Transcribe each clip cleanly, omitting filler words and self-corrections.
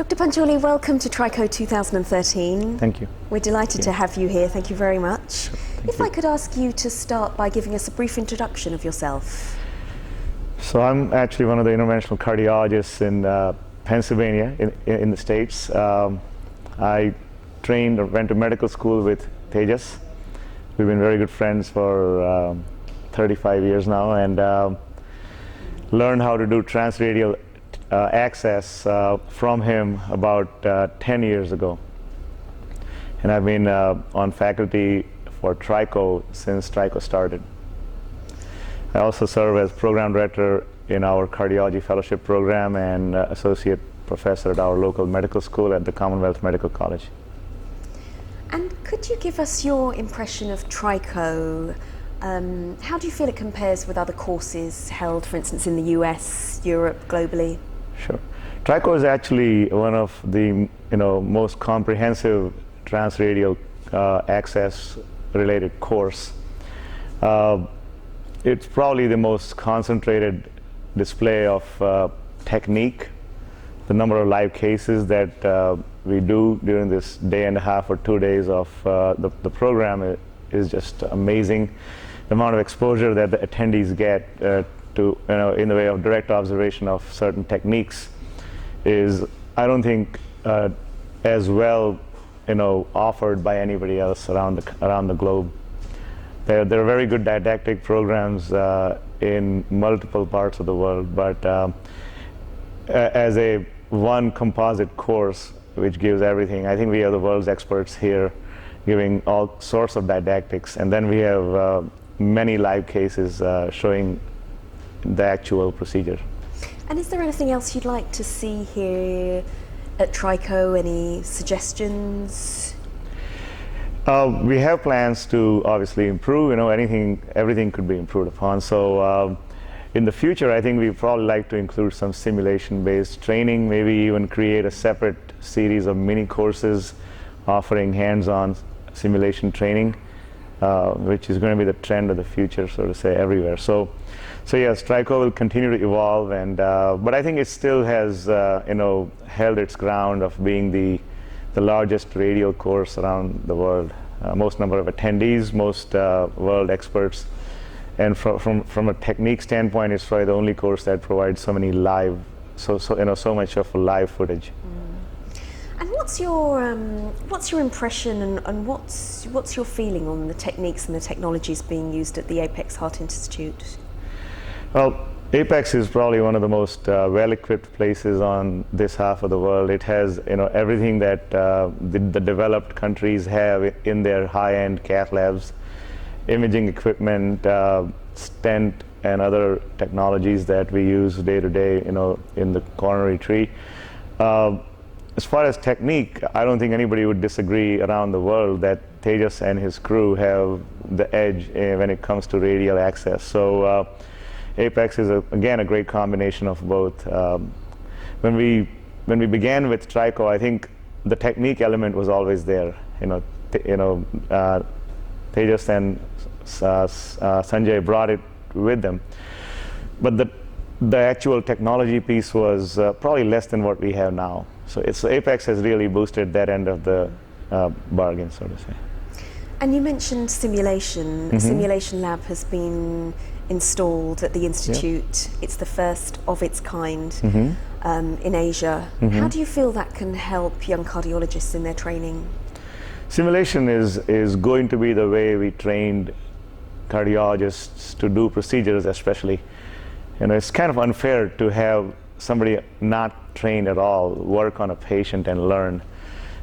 Dr. Pancholy, welcome to Trico 2013. Thank you. We're delighted to have you here. Thank you very much. If you. I could ask you to start by giving us a brief introduction of yourself. So I'm actually one of the interventional cardiologists in Pennsylvania, in the States. I trained or went to medical school with Tejas. We've been very good friends for 35 years now, and learned how to do transradial access from him about 10 years ago. And I've been on faculty for Trico since Trico started. I also serve as program director in our cardiology fellowship program and associate professor at our local medical school at the Commonwealth Medical College. And could you give us your impression of Trico? How do you feel it compares with other courses held, for instance, in the US, Europe, globally? Sure. Trico is actually one of the most comprehensive transradial access related course. It's probably the most concentrated display of technique. The number of live cases that we do during this day and a half or 2 days of the program is just amazing. The amount of exposure that the attendees get in the way of direct observation of certain techniques is, I don't think, as well offered by anybody else around the globe. There are very good didactic programs in multiple parts of the world, but as a one composite course which gives everything, I think we are the world's experts here, giving all sorts of didactics, and then we have many live cases showing the actual procedure. And is there anything else you'd like to see here at Trico? Any suggestions? We have plans to obviously improve. Everything could be improved upon. So in the future, I think we'd probably like to include some simulation-based training, maybe even create a separate series of mini courses offering hands-on simulation training, which is going to be the trend of the future, so to say, everywhere. So yes, Trico will continue to evolve, and but I think it still has held its ground of being the largest radial course around the world. Most number of attendees, most world experts, and from a technique standpoint, it's probably the only course that provides so many live, so much of live footage. And what's your impression and what's your feeling on the techniques and the technologies being used at the Apex Heart Institute? Well, Apex is probably one of the most well-equipped places on this half of the world. It has everything that the developed countries have in their high-end cath labs, imaging equipment, stent, and other technologies that we use day to day, in the coronary tree. As far as technique, I don't think anybody would disagree around the world that Tejas and his crew have the edge when it comes to radial access. So Apex is again a great combination of both. When we began with Trico, I think the technique element was always there. Tejas and Sanjay brought it with them, but the actual technology piece was probably less than what we have now. So Apex has really boosted that end of the bargain, so to say. And you mentioned simulation. Mm-hmm. A simulation lab has been installed at the Institute. Yep. It's the first of its kind in Asia. Mm-hmm. How do you feel that can help young cardiologists in their training? Simulation is going to be the way we trained cardiologists to do procedures, especially. It's kind of unfair to have somebody not trained at all work on a patient and learn.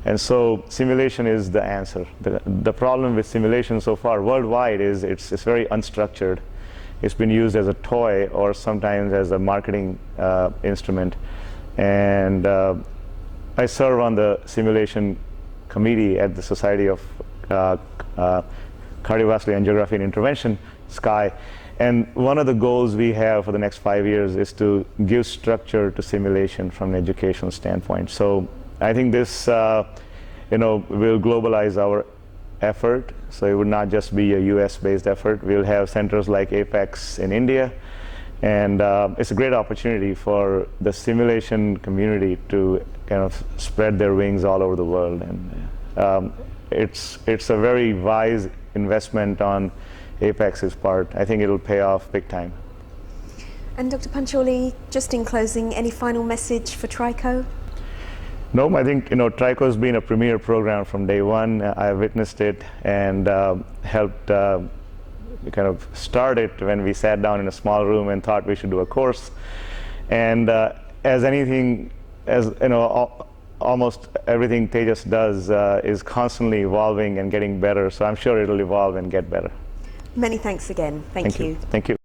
And so simulation is the answer. The problem with simulation so far worldwide is it's very unstructured. It's been used as a toy or sometimes as a marketing instrument. And I serve on the simulation committee at the Society of Cardiovascular Angiography and Intervention, SCI. And one of the goals we have for the next 5 years is to give structure to simulation from an educational standpoint. So I think this will globalize our effort. So it would not just be a US-based effort. We'll have centers like Apex in India, and it's a great opportunity for the simulation community to kind of spread their wings all over the world. And it's a very wise investment on Apex's part. I think it'll pay off big time. And Dr. Pancholy, just in closing, any final message for Trico? No, I think Trico has been a premier program from day one. I witnessed it and helped kind of start it when we sat down in a small room and thought we should do a course. And as anything, as almost everything Tejas does is constantly evolving and getting better. So I'm sure it'll evolve and get better. Many thanks again. Thank you. Thank you.